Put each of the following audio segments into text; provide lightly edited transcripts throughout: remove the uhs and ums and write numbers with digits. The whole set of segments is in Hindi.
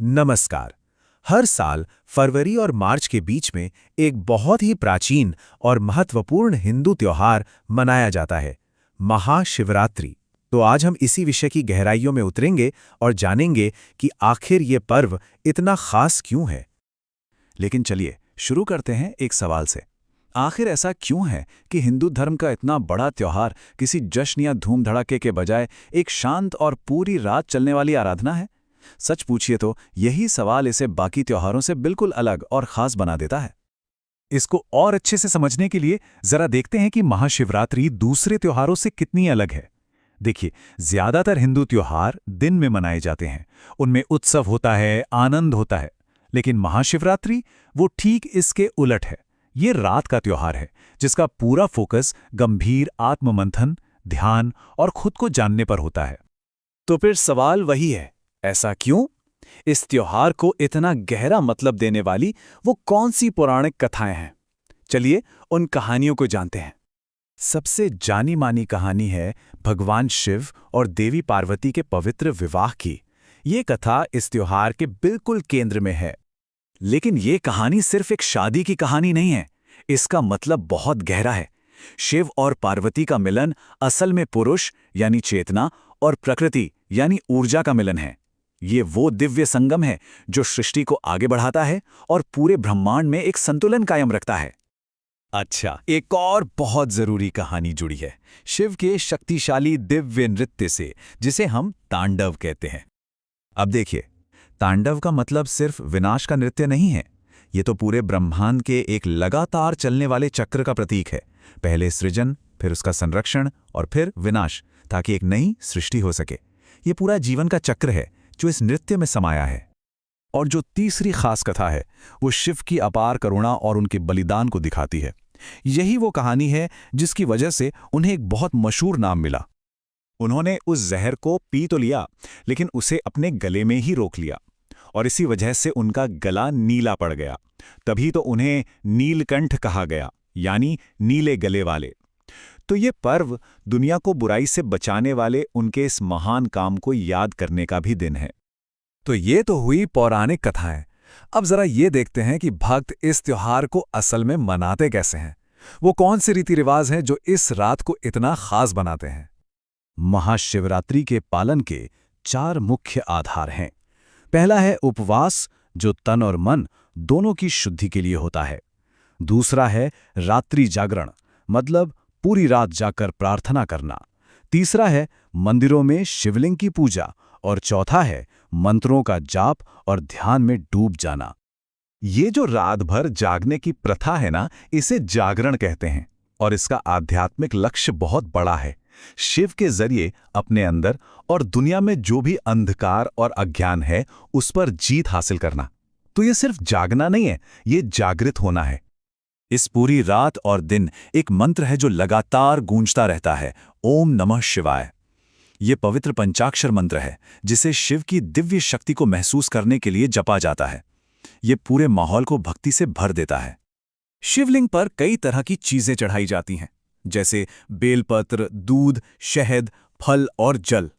नमस्कार। हर साल फरवरी और मार्च के बीच में एक बहुत ही प्राचीन और महत्वपूर्ण हिंदू त्योहार मनाया जाता है, महाशिवरात्रि। तो आज हम इसी विषय की गहराइयों में उतरेंगे और जानेंगे कि आखिर ये पर्व इतना खास क्यों है। लेकिन चलिए शुरू करते हैं एक सवाल से। आखिर ऐसा क्यों है कि हिंदू धर्म का इतना बड़ा त्योहार किसी जश्न या धूम धड़ाके के बजाय एक शांत और पूरी रात चलने वाली आराधना है? सच पूछिए तो यही सवाल इसे बाकी त्योहारों से बिल्कुल अलग और खास बना देता है। इसको और अच्छे से समझने के लिए जरा देखते हैं कि महाशिवरात्रि दूसरे त्योहारों से कितनी अलग है। देखिए, ज्यादातर हिंदू त्योहार दिन में मनाए जाते हैं, उनमें उत्सव होता है, आनंद होता है। लेकिन महाशिवरात्रि वो ठीक इसके उलट है। ये रात का त्योहार है जिसका पूरा फोकस गंभीर आत्ममंथन, ध्यान और खुद को जानने पर होता है। तो फिर सवाल वही है, ऐसा क्यों? इस त्योहार को इतना गहरा मतलब देने वाली वो कौन सी पौराणिक कथाएं हैं? चलिए उन कहानियों को जानते हैं। सबसे जानी मानी कहानी है भगवान शिव और देवी पार्वती के पवित्र विवाह की। ये कथा इस त्योहार के बिल्कुल केंद्र में है। लेकिन ये कहानी सिर्फ एक शादी की कहानी नहीं है, इसका मतलब बहुत गहरा है। शिव और पार्वती का मिलन असल में पुरुष यानी चेतना और प्रकृति यानी ऊर्जा का मिलन है। ये वो दिव्य संगम है जो सृष्टि को आगे बढ़ाता है और पूरे ब्रह्मांड में एक संतुलन कायम रखता है। अच्छा, एक और बहुत जरूरी कहानी जुड़ी है शिव के शक्तिशाली दिव्य नृत्य से, जिसे हम तांडव कहते हैं। अब देखिए, तांडव का मतलब सिर्फ विनाश का नृत्य नहीं है। ये तो पूरे ब्रह्मांड के एक लगातार चलने वाले चक्र का प्रतीक है। पहले सृजन, फिर उसका संरक्षण और फिर विनाश, ताकि एक नई सृष्टि हो सके। ये पूरा जीवन का चक्र है जो इस नृत्य में समाया है। और जो तीसरी खास कथा है वो शिव की अपार करुणा और उनके बलिदान को दिखाती है। यही वो कहानी है जिसकी वजह से उन्हें एक बहुत मशहूर नाम मिला। उन्होंने उस जहर को पी तो लिया, लेकिन उसे अपने गले में ही रोक लिया और इसी वजह से उनका गला नीला पड़ गया। तभी तो उन्हें नीलकंठ कहा गया, यानी नीले गले वाले। तो ये पर्व दुनिया को बुराई से बचाने वाले उनके इस महान काम को याद करने का भी दिन है। तो ये तो हुई पौराणिक कथाएं। अब जरा ये देखते हैं कि भक्त इस त्योहार को असल में मनाते कैसे हैं। वो कौन से रीति रिवाज हैं जो इस रात को इतना खास बनाते हैं। महाशिवरात्रि के पालन के 4 मुख्य आधार हैं। पहला है उपवास, जो तन और मन दोनों की शुद्धि के लिए होता है। दूसरा है रात्रि जागरण, मतलब पूरी रात जाकर प्रार्थना करना। तीसरा है मंदिरों में शिवलिंग की पूजा और चौथा है मंत्रों का जाप और ध्यान में डूब जाना। ये जो रात भर जागने की प्रथा है ना, इसे जागरण कहते हैं और इसका आध्यात्मिक लक्ष्य बहुत बड़ा है। शिव के जरिए अपने अंदर और दुनिया में जो भी अंधकार और अज्ञान है उस पर जीत हासिल करना। तो ये सिर्फ जागना नहीं है, ये जागृत होना है। इस पूरी रात और दिन एक मंत्र है जो लगातार गूंजता रहता है, ओम नमः शिवाय। ये पवित्र पंचाक्षर मंत्र है जिसे शिव की दिव्य शक्ति को महसूस करने के लिए जपा जाता है। ये पूरे माहौल को भक्ति से भर देता है। शिवलिंग पर कई तरह की चीजें चढ़ाई जाती हैं, जैसे बेलपत्र, दूध, शहद, फल और जल।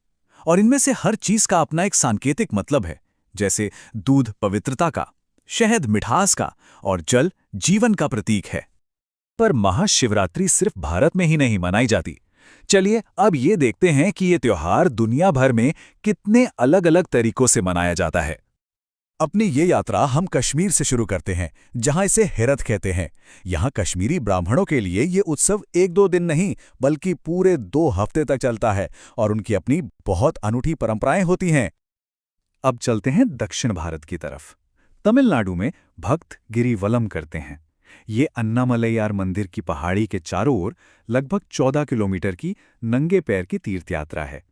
और इनमें से हर चीज का अपना एक सांकेतिक मतलब है। जैसे दूध पवित्रता का, शहद मिठास का और जल जीवन का प्रतीक है। पर महाशिवरात्रि सिर्फ भारत में ही नहीं मनाई जाती। चलिए अब ये देखते हैं कि ये त्योहार दुनिया भर में कितने अलग-अलग तरीकों से मनाया जाता है। अपनी ये यात्रा हम कश्मीर से शुरू करते हैं, जहां इसे हेरत कहते हैं। यहाँ कश्मीरी ब्राह्मणों के लिए ये उत्सव 1-2 दिन नहीं बल्कि पूरे 2 हफ्ते तक चलता है और उनकी अपनी बहुत अनूठी परंपराएं होती हैं। अब चलते हैं दक्षिण भारत की तरफ। तमिलनाडु में भक्त गिरिवलम करते हैं। ये अन्नामलैयार मंदिर की पहाड़ी के चारों ओर लगभग 14 किलोमीटर की नंगे पैर की तीर्थयात्रा है।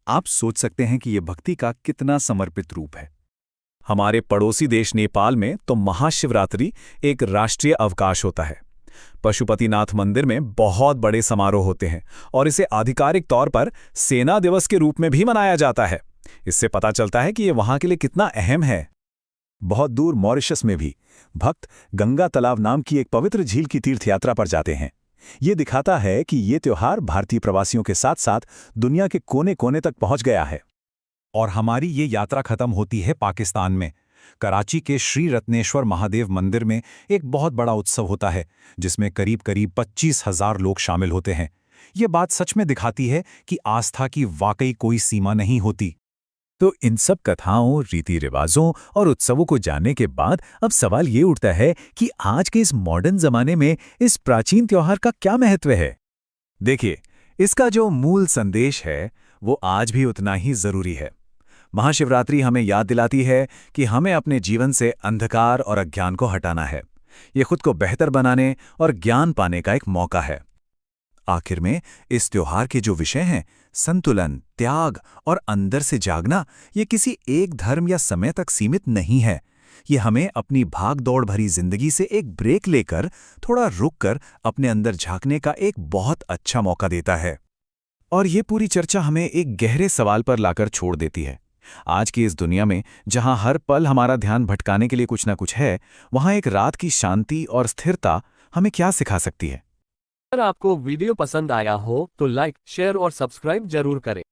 आप सोच सकते हैं कि ये भक्ति का कितना समर्पित रूप है। हमारे पड़ोसी देश नेपाल में तो महाशिवरात्रि एक राष्ट्रीय अवकाश होता है। पशुपतिनाथ मंदिर में बहुत बड़े समारोह होते हैं और इसे आधिकारिक तौर पर सेना दिवस के रूप में भी मनाया जाता है। इससे पता चलता है कि ये वहां के लिए कितना अहम है। बहुत दूर मॉरिशस में भी भक्त गंगा तालाब नाम की एक पवित्र झील की तीर्थयात्रा पर जाते हैं। ये दिखाता है कि ये त्योहार भारतीय प्रवासियों के साथ साथ दुनिया के कोने कोने तक पहुंच गया है। और हमारी ये यात्रा खत्म होती है पाकिस्तान में। कराची के श्री रत्नेश्वर महादेव मंदिर में एक बहुत बड़ा उत्सव होता है, जिसमें करीब करीब 25,000 लोग शामिल होते हैं। ये बात सच में दिखाती है कि आस्था की वाकई कोई सीमा नहीं होती। तो इन सब कथाओं, रीति रिवाजों और उत्सवों को जानने के बाद अब सवाल ये उठता है कि आज के इस मॉडर्न जमाने में इस प्राचीन त्योहार का क्या महत्व है। देखिए, इसका जो मूल संदेश है वो आज भी उतना ही जरूरी है। महाशिवरात्रि हमें याद दिलाती है कि हमें अपने जीवन से अंधकार और अज्ञान को हटाना है। ये खुद को बेहतर बनाने और ज्ञान पाने का एक मौका है। आखिर में इस त्योहार के जो विषय हैं, संतुलन, त्याग और अंदर से जागना, ये किसी एक धर्म या समय तक सीमित नहीं है। ये हमें अपनी भाग-दौड़ भरी जिंदगी से एक ब्रेक लेकर थोड़ा रुककर अपने अंदर झांकने का एक बहुत अच्छा मौका देता है। और ये पूरी चर्चा हमें एक गहरे सवाल पर लाकर छोड़ देती है। आज की इस दुनिया में जहां हर पल हमारा ध्यान भटकाने के लिए कुछ ना कुछ है, वहां एक रात की शांति और स्थिरता हमें क्या सिखा सकती है। अगर आपको वीडियो पसंद आया हो तो लाइक, शेयर और सब्सक्राइब जरूर करें।